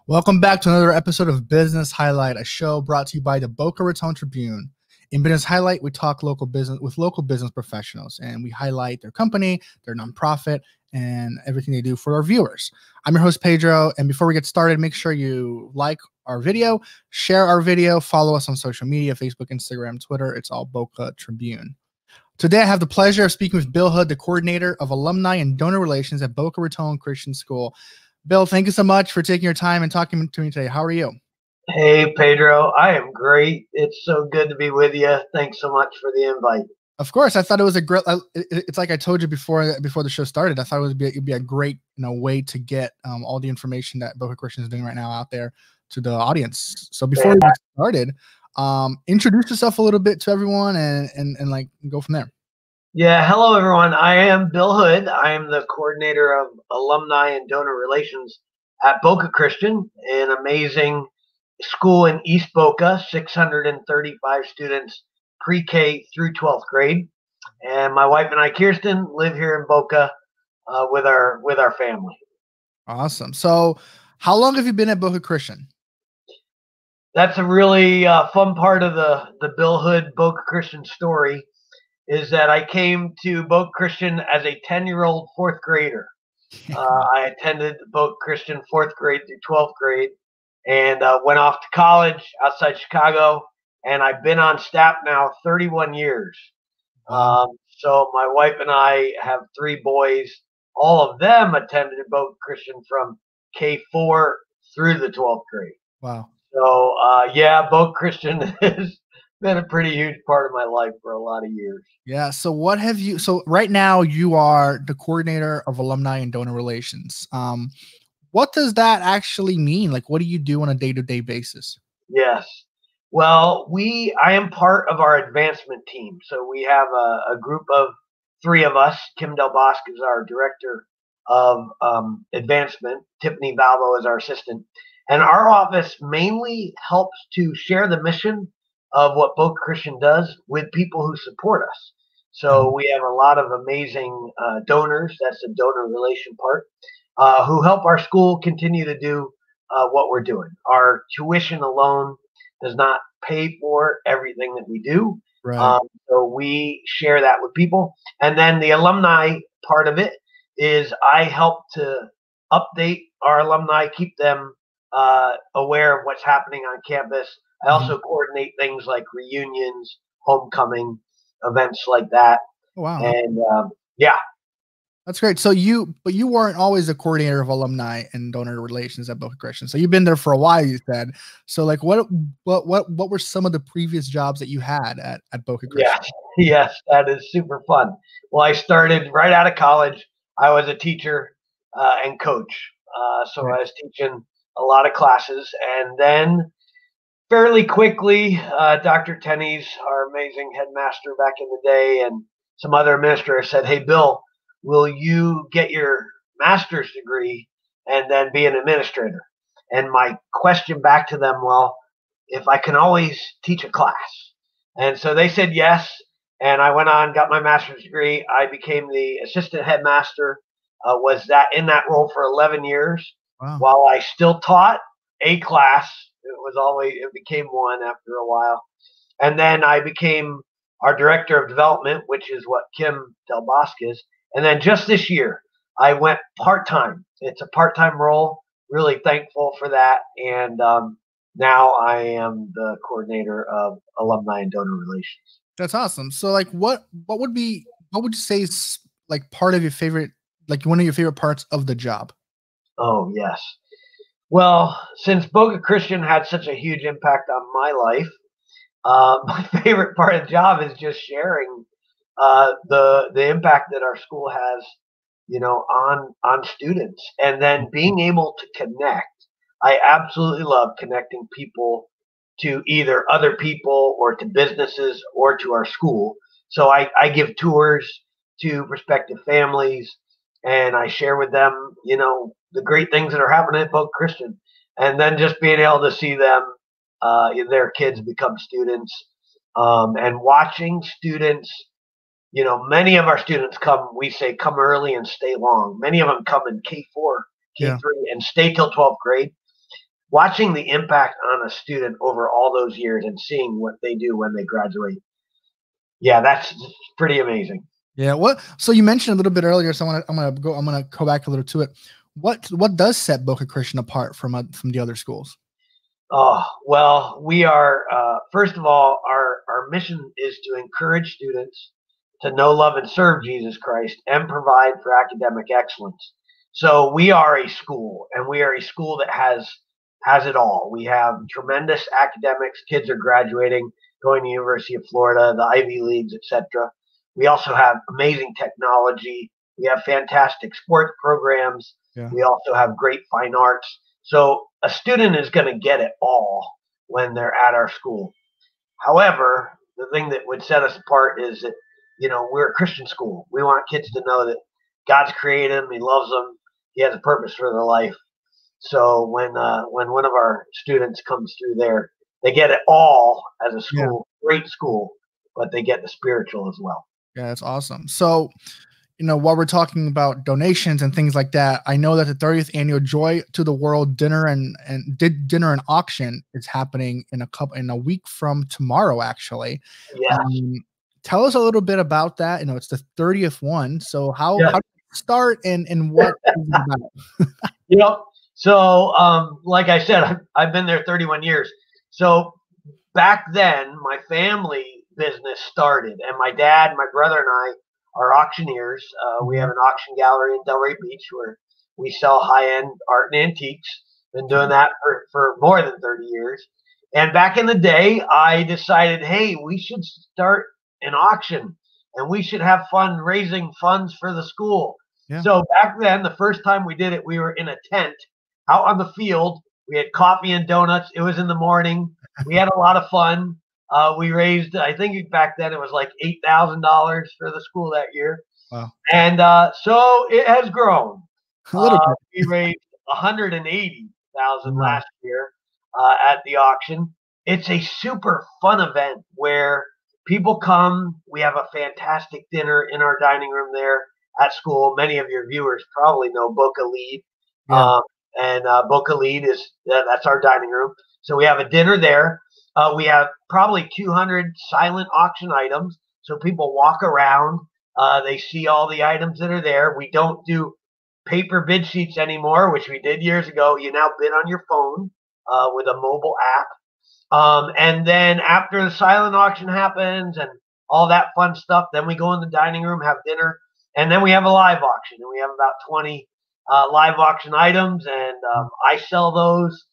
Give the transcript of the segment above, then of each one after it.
Welcome back to another episode of Business Highlight, a show brought to you by the Boca Raton Tribune. In Business Highlight, we talk local business with local business professionals, and we highlight their company, their nonprofit, and everything they do for our viewers. I'm your host, Pedro, and before we get started, make sure you like our video, share our video, follow us on social media, Facebook, Instagram, Twitter. It's all Boca Tribune. Today, I have the pleasure of speaking with Bill Hood, the coordinator of alumni and donor relations at Boca Raton Christian School. Bill, thank you so much for taking your time and talking to me today. How are you? Hey, Pedro. I am great. It's so good to be with you. Thanks so much for the invite. Of course, I thought it was a great. It's like I told you before the show started. I thought it'd be a great way to get all the information that Boca Christian is doing right now out there to the audience. So before we get started, introduce yourself a little bit to everyone and like go from there. Yeah, hello everyone. I am Bill Hood. I am the coordinator of alumni and donor relations at Boca Christian, an amazing school in East Boca, 635 students, pre-K through 12th grade. And my wife and I, Kirsten, live here in Boca with our family. Awesome. So, how long have you been at Boca Christian? That's a really fun part of the Bill Hood Boca Christian story. Is that I came to Boca Christian as a 10-year-old fourth grader. I attended Boca Christian fourth grade through 12th grade and went off to college outside Chicago. And I've been on staff now 31 years. So my wife and I have three boys. All of them attended Boca Christian from K4 through the 12th grade. Wow. So, Boca Christian is been a pretty huge part of my life for a lot of years. Yeah. So so right now you are the coordinator of alumni and donor relations. What does that actually mean? Like, what do you do on a day-to-day basis? Yes. Well, I am part of our advancement team. So we have a group of three of us. Kim Del Bosque is our director of advancement. Tiffany Balbo is our assistant. And our office mainly helps to share the mission of what Boca Christian does with people who support us. So we have a lot of amazing donors, that's the donor relation part, who help our school continue to do what we're doing. Our tuition alone does not pay for everything that we do. Right. So we share that with people. And then the alumni part of it is I help to update our alumni, keep them aware of what's happening on campus. I also coordinate things like reunions, homecoming, events like that. Wow. And that's great. So you weren't always a coordinator of alumni and donor relations at Boca Christian. So you've been there for a while, you said. So like what were some of the previous jobs that you had at Boca Christian? Yes, that is super fun. Well, I started right out of college. I was a teacher and coach. So I was teaching a lot of classes, and then fairly quickly, Dr. Tenney's, our amazing headmaster back in the day, and some other administrators said, "Hey, Bill, will you get your master's degree and then be an administrator?" And my question back to them, well, if I can always teach a class. And so they said yes, and I went on, got my master's degree. I became the assistant headmaster, was in that role for 11 years. Wow. While I still taught a class. It became one after a while. And then I became our director of development, which is what Kim Del Bosque is. And then just this year, I went part-time. It's a part-time role. Really thankful for that. And now I am the coordinator of alumni and donor relations. That's awesome. So like what would you say is like part of your favorite, like one of your favorite parts of the job? Oh, yes. Well, since Boca Christian had such a huge impact on my life, my favorite part of the job is just sharing the impact that our school has, on students, and then being able to connect. I absolutely love connecting people to either other people or to businesses or to our school. So I give tours to prospective families, and I share with them, the great things that are happening at Boca Christian, and then just being able to see them, their kids become students, and watching students. Many of our students we say come early and stay long. Many of them come in K4, K3, and stay till 12th grade. watching the impact on a student over all those years and seeing what they do when they graduate. Yeah, that's pretty amazing. Yeah. What? So you mentioned a little bit earlier. So I'm gonna go back a little to it. What does set Boca Christian apart from the other schools? Oh, well, we are, first of all, our mission is to encourage students to know, love, and serve Jesus Christ and provide for academic excellence. So we are a school, and we are a school that has it all. We have tremendous academics. Kids are graduating, going to the University of Florida, the Ivy Leagues, etc. We also have amazing technology. We have fantastic sports programs. Yeah. We also have great fine arts. So a student is going to get it all when they're at our school. However, the thing that would set us apart is that, we're a Christian school. We want kids to know that God's created them. He loves them. He has a purpose for their life. So when one of our students comes through there, they get it all as a Yeah. school, great school, but they get the spiritual as well. Yeah, that's awesome. So, while we're talking about donations and things like that, I know that the 30th annual Joy to the World dinner and auction is happening in a week from tomorrow, actually. Yes. Tell us a little bit about that. It's the 30th one. So how Yeah. did it start and what is it about? So like I said, I've been there 31 years. So back then, my family business started, and my dad, my brother, and I are auctioneers. We have an auction gallery in Delray Beach where we sell high-end art and antiques. Been doing that for more than 30 years. And back in the day, I decided, hey, we should start an auction, and we should have fun raising funds for the school. Yeah. So back then, the first time we did it, we were in a tent out on the field. We had coffee and donuts. It was in the morning. We had a lot of fun. We raised, I think back then it was like $8,000 for the school that year. Wow. And so it has grown. A little bit. We raised 180,000 Wow. last year at the auction. It's a super fun event where people come. We have a fantastic dinner in our dining room there at school. Many of your viewers probably know Boca Lead. Yeah. And Boca Lead that's our dining room. So we have a dinner there. We have probably 200 silent auction items. So people walk around. They see all the items that are there. We don't do paper bid sheets anymore, which we did years ago. You now bid on your phone with a mobile app. And then after the silent auction happens and all that fun stuff, then we go in the dining room, have dinner, and then we have a live auction. And we have about 20 live auction items, and I sell those.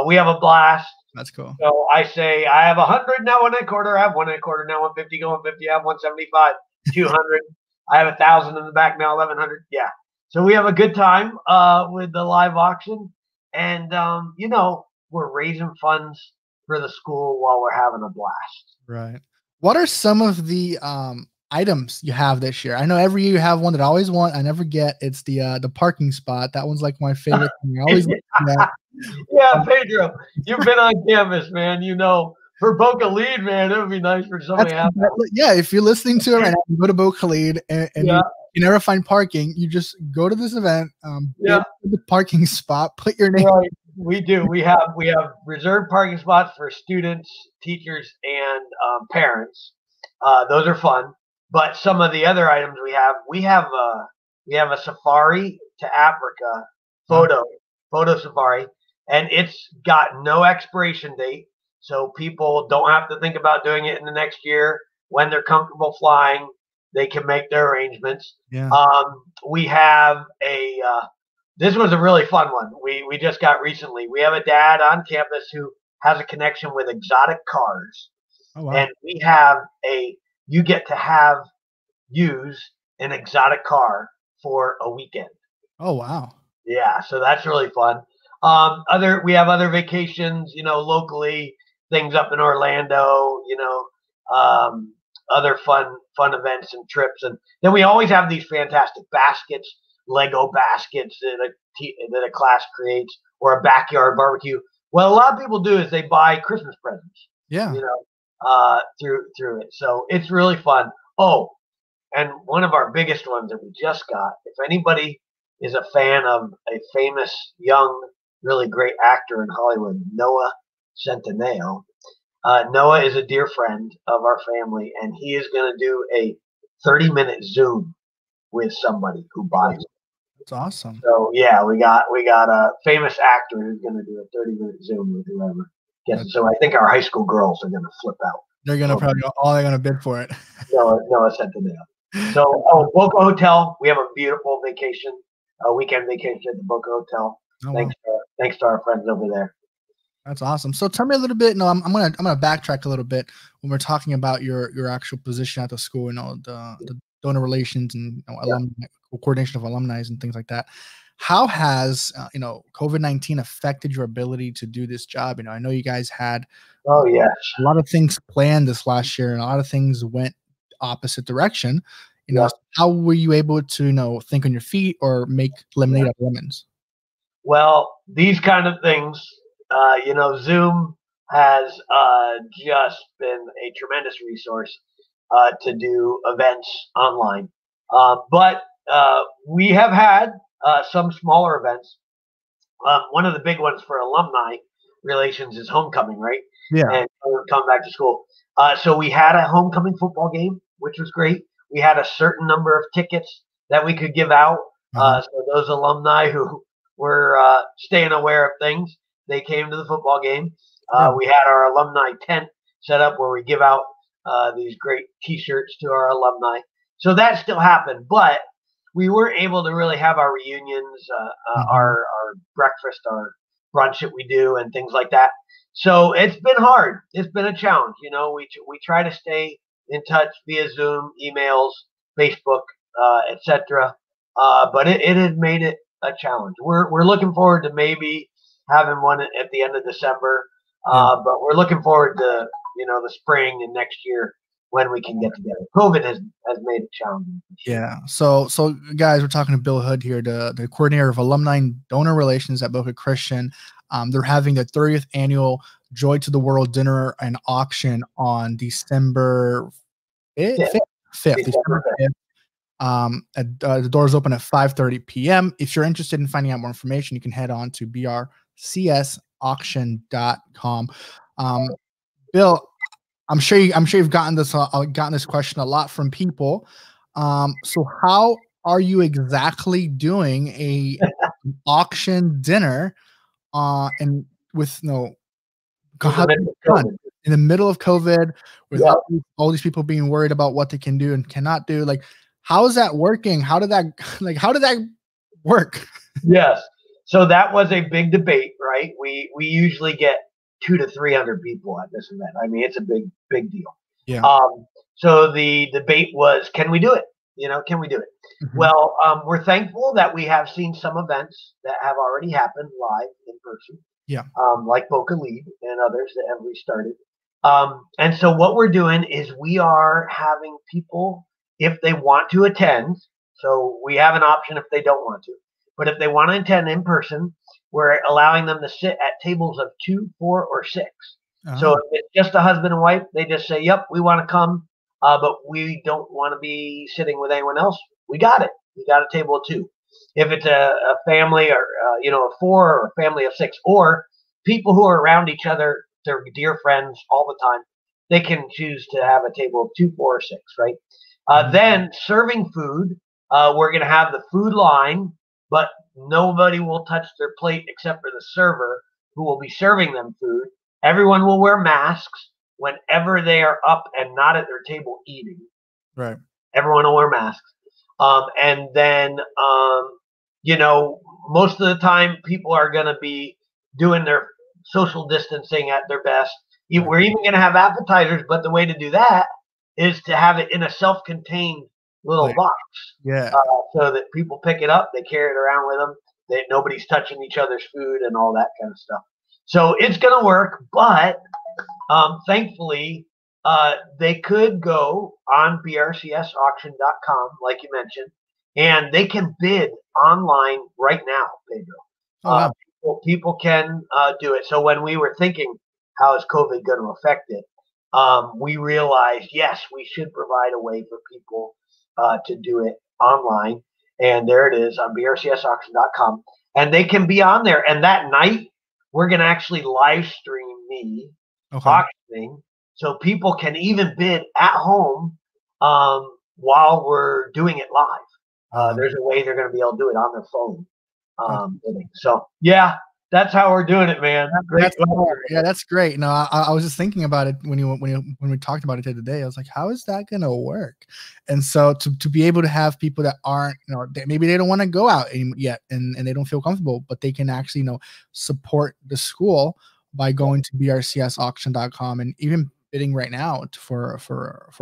We have a blast. That's cool. So I say I have 100 now, 1.25. I have 1.25 now, 150 going 50. I have 175, 200. I have 1,000 in the back now, 1,100. Yeah. So we have a good time with the live auction, and we're raising funds for the school while we're having a blast. Right. What are some of the items you have this year? I know every year you have one that I always want. I never get. It's the parking spot. That one's like my favorite thing. I always look at that. Yeah, Pedro, you've been on campus, man. For Boca Lead, man, it would be nice for somebody to have that. Yeah, if you're listening to it right now, you go to Boca Lead and you never find parking. You just go to this event, bid for the parking spot, put your name. Right. We do. We have reserved parking spots for students, teachers, and parents. Those are fun. But some of the other items we have a safari to Africa photo safari, and it's got no expiration date, so people don't have to think about doing it in the next year. When they're comfortable flying, they can make their arrangements. Yeah. We have this was a really fun one. We just got recently. We have a dad on campus who has a connection with exotic cars. Oh, wow. And you get to use an exotic car for a weekend. Oh, wow. Yeah, so that's really fun. We have other vacations, locally, things up in Orlando, other fun events and trips, and then we always have these fantastic baskets, Lego baskets that a class creates, or a backyard barbecue. What a lot of people do is they buy Christmas presents. Yeah. Through it, so it's really fun. Oh, and one of our biggest ones that we just got. If anybody is a fan of a famous young really great actor in Hollywood, Noah Centineo. Noah is a dear friend of our family, and he is going to do a 30-minute Zoom with somebody who buys it. That's awesome. So yeah, we got a famous actor who's going to do a 30-minute Zoom with whoever gets it. So I think our high school girls are going to flip out. They're going to probably all they're going to bid for it. Noah Centineo. So Boca Hotel, we have a beautiful vacation, a weekend vacation at the Boca Hotel. Oh, thanks to our friends over there. That's awesome. So tell me a little bit. No, I'm gonna backtrack a little bit when we're talking about your actual position at the school. The donor relations and alumni, coordination of alumni and things like that. How has COVID-19 affected your ability to do this job? I know you guys had a lot of things planned this last year, and a lot of things went opposite direction. How were you able to think on your feet or make lemonade out of lemons? Well, these kind of things, Zoom has just been a tremendous resource to do events online. But we have had some smaller events. One of the big ones for alumni relations is homecoming, right? Yeah. And coming back to school. So we had a homecoming football game, which was great. We had a certain number of tickets that we could give out. So those alumni who were staying aware of things, they came to the football game. We had our alumni tent set up where we give out these great T-shirts to our alumni. So that still happened, but we were able to really have our reunions, our breakfast, our brunch that we do, and things like that. So it's been hard. It's been a challenge. We try to stay in touch via Zoom, emails, Facebook, etc. But it has made it a challenge. We're looking forward to maybe having one at the end of December, but we're looking forward to the spring and next year when we can get together. COVID has made it challenging. Yeah. So guys, we're talking to Bill Hood here, the coordinator of alumni and donor relations at Boca Christian. They're having the 30th annual Joy to the World dinner and auction on December 5th. December 5th. The doors open at 5:30 p.m. If you're interested in finding out more information, you can head on to brcsauction.com. Bill, I'm sure you've gotten this question a lot from people. So how are you exactly doing an auction dinner and with in the middle of COVID, with all these people being worried about what they can do and cannot do? Like, how is that working? How did that work? Yes. So that was a big debate, right? We usually get 200 to 300 people at this event. I mean, it's a big deal. Yeah. So the debate was, can we do it? Can we do it? Mm-hmm. Well, we're thankful that we have seen some events that have already happened live in person. Yeah. Like Boca League and others that have restarted. And so what we're doing is we are having people, if they want to attend, so we have an option if they don't want to, but if they want to attend in person, we're allowing them to sit at tables of 2, 4, or 6. So if it's just a husband and wife, they just say, yep, we want to come, but we don't want to be sitting with anyone else. We got it. We got a table of 2. If it's a family or, a 4 or a family of 6, or people who are around each other, they're dear friends all the time, they can choose to have a table of 2, 4, or 6, right? Then serving food, we're going to have the food line, but nobody will touch their plate except for the server who will be serving them food. Everyone will wear masks whenever they are up and not at their table eating. Right. Everyone will wear masks. And then, most of the time people are going to be doing their social distancing at their best. Right. We're even going to have appetizers, but the way to do that is to have it in a self-contained little box. Yeah. So that people pick it up, they carry it around with them. Nobody's touching each other's food and all that kind of stuff. So it's going to work, but thankfully, they could go on brcsauction.com, like you mentioned, and they can bid online right now, Pedro. People can do it. So when we were thinking, how is COVID going to affect it, we realized, yes, we should provide a way for people to do it online. And there it is on brcsauction.com. and they can be on there. And that night, we're going to actually live stream me auctioning, so people can even bid at home while we're doing it live. There's a way they're going to be able to do it on their phone. So yeah, that's how we're doing it, man. That's great. No, I was just thinking about it when we talked about it today. I was like, how is that gonna work? And so to be able to have people that aren't, maybe they don't want to go out yet and they don't feel comfortable, but they can actually support the school by going to brcsauction.com and even bidding right now for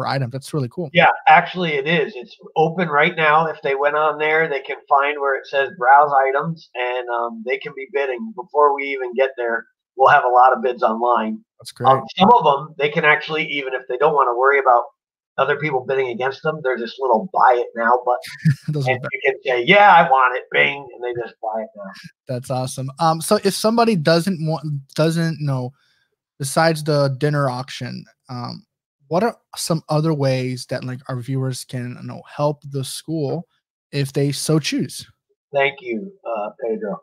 items. That's really cool. Yeah, actually it is. It's open right now. If they went on there, they can find where it says browse items, and they can be bidding. Before we even get there, we'll have a lot of bids online. That's great. Some of them, they can actually, even if they don't want to worry about other people bidding against them, there's this little buy it now button. And you can say, yeah, I want it, bing, and they just buy it now. That's awesome. So if somebody doesn't know, besides the dinner auction, what are some other ways that our viewers can help the school if they so choose? Thank you, Pedro.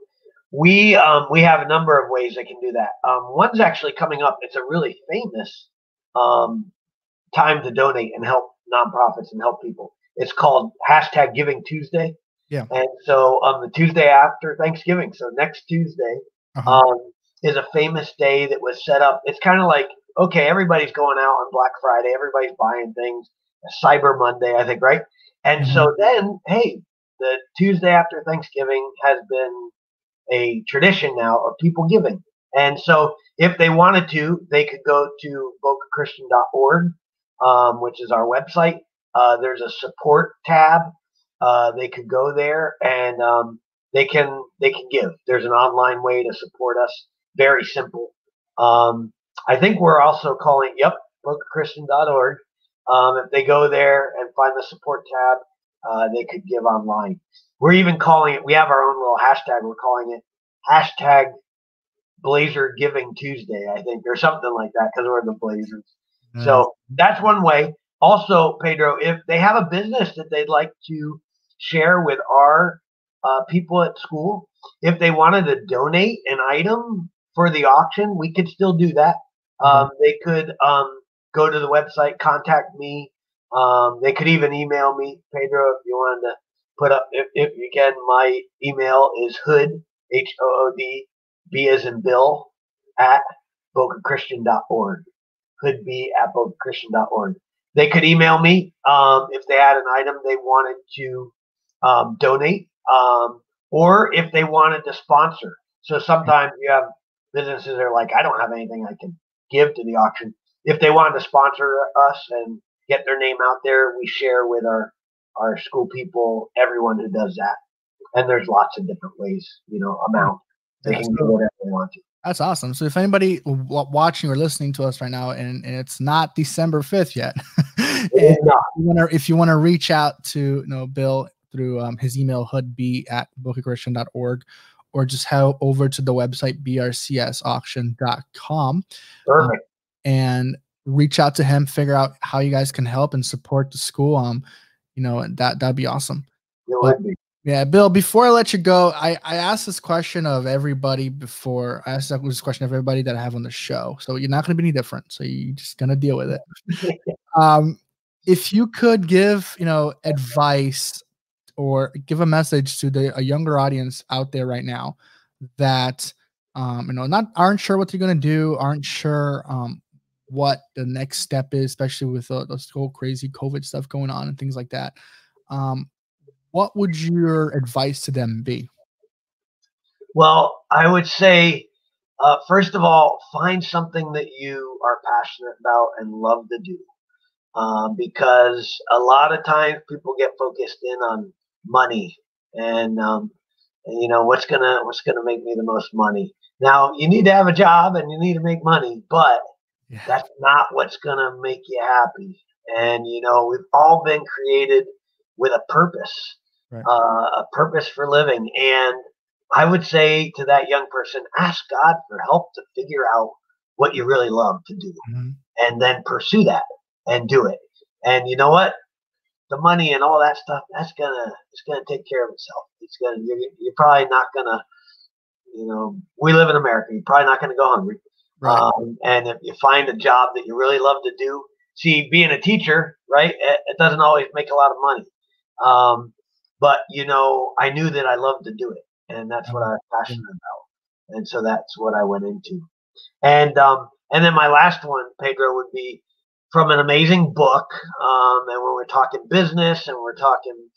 We have a number of ways they can do that. One's actually coming up. It's a really famous time to donate and help nonprofits and help people. It's called #Giving Tuesday. Yeah. And so the Tuesday after Thanksgiving, so next Tuesday, is a famous day that was set up. It's kind of like, okay, everybody's going out on Black Friday. Everybody's buying things. Cyber Monday, I think, right? And so then, hey, the Tuesday after Thanksgiving has been a tradition now of people giving. And so if they wanted to, they could go to bocachristian.org, which is our website. There's a support tab. They could go there and they can give. There's an online way to support us. Very simple. I think we're also calling, bocachristian.org. If they go there and find the support tab, they could give online. We're even calling it, we have our own little hashtag. We're calling it #Blazer Giving Tuesday, I think, or something like that, because we're the Blazers. Nice. So that's one way. Also, Pedro, if they have a business that they'd like to share with our people at school, if they wanted to donate an item for the auction, we could still do that. They could go to the website, contact me. They could even email me, Pedro, if you wanted to put up. If you can, my email is hood, HOOD, B as in Bill, at bocachristian.org. Could be at bocachristian.org. They could email me if they had an item they wanted to donate, or if they wanted to sponsor. So sometimes you have businesses that are like, I don't have anything I can give to the auction. If they wanted to sponsor us and get their name out there, we share with our school people, everyone who does that. And there's lots of different ways, amount. They can do whatever they want to. That's awesome. So if anybody watching or listening to us right now, and it's not December 5th yet, if you want to reach out to Bill through his email, hoodb@bocachristian.org, or just head over to the website brcsauction.com and reach out to him, figure out how you guys can help and support the school. That'd be awesome. Yeah, Bill, before I let you go, I asked this question of everybody before. I asked this question of everybody that I have on the show. So you're not going to be any different. So you're just going to deal with it. If you could give, advice or give a message to a younger audience out there right now that, aren't sure what they're going to do, aren't sure what the next step is, especially with this whole crazy COVID stuff going on and things like that. What would your advice to them be? Well, I would say, first of all, find something that you are passionate about and love to do. Because a lot of times people get focused in on money and what's gonna make me the most money. Now you need to have a job and you need to make money, but that's not what's gonna make you happy. And we've all been created with a purpose, a purpose for living. And I would say to that young person, ask God for help to figure out what you really love to do, and then pursue that and do it. And you know what? The money and all that stuff, it's gonna take care of itself. You're probably not gonna we live in America. You're probably not going to go hungry. Right. And if you find a job that you really love to do, see, being a teacher, right, it doesn't always make a lot of money. But, I knew that I loved to do it, and that's what I was passionate about. And so that's what I went into. And then my last one, Pedro, would be from an amazing book. And when we're talking business and we're talking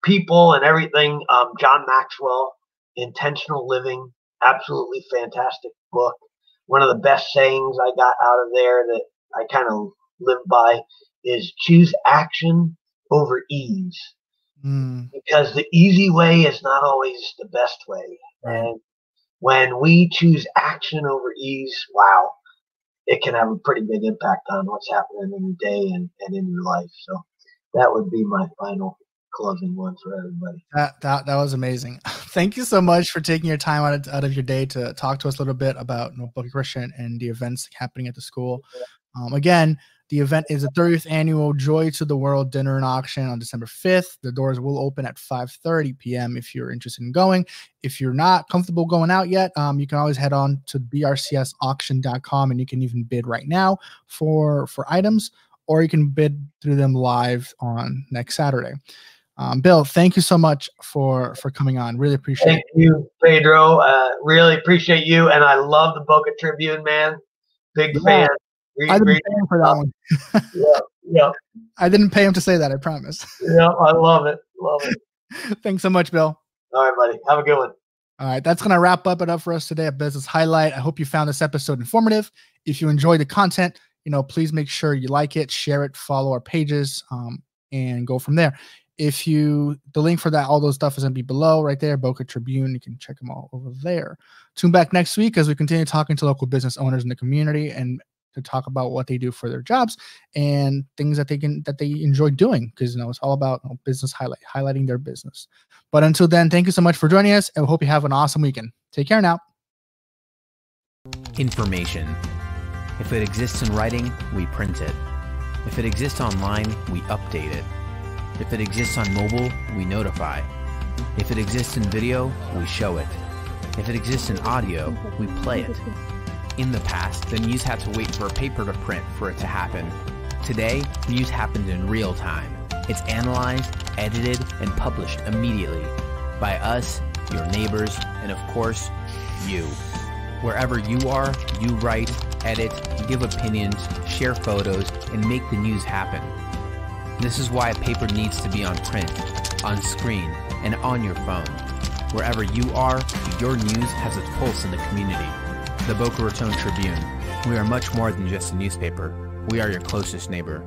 people and everything, John Maxwell, Intentional Living, absolutely fantastic book. One of the best sayings I got out of there that I kind of live by is choose action over ease. Because the easy way is not always the best way. Right. And when we choose action over ease, wow, it can have a pretty big impact on what's happening in your day and in your life. So that would be my final closing one for everybody. That was amazing. Thank you so much for taking your time out of your day to talk to us a little bit about Boca Christian and the events happening at the school. Again, the event is the 30th annual Joy to the World Dinner and Auction on December 5th. The doors will open at 5:30 p.m. if you're interested in going. If you're not comfortable going out yet, you can always head on to brcsauction.com and you can even bid right now for items, or you can bid through them live on next Saturday. Bill, thank you so much for coming on. Really appreciate it. Thank you, Pedro. Really appreciate you. And I love the Boca Tribune, man. Big fan. I didn't pay him for that one. Yeah. I didn't pay him to say that, I promise. Yeah, I love it. Love it. Thanks so much, Bill. All right, buddy. Have a good one. All right, that's going to wrap it up for us today at Business Highlight. I hope you found this episode informative. If you enjoyed the content, please make sure you like it, share it, follow our pages, and go from there. The link for all those stuff is going to be below right there, Boca Tribune. You can check them all over there. Tune back next week as we continue talking to local business owners in the community and to talk about what they do for their jobs and things that they enjoy doing, because it's all about business highlighting their business. But until then, thank you so much for joining us, and we hope you have an awesome weekend. Take care now. Information. If it exists in writing, we print it. If it exists online, we update it. If it exists on mobile, we notify. If it exists in video, we show it. If it exists in audio, we play it. In the past, the news had to wait for a paper to print for it to happen. Today, news happens in real time. It's analyzed, edited, and published immediately by us, your neighbors, and of course, you. Wherever you are, you write, edit, give opinions, share photos, and make the news happen. This is why a paper needs to be on print, on screen, and on your phone. Wherever you are, your news has its pulse in the community. The Boca Raton Tribune. We are much more than just a newspaper. We are your closest neighbor.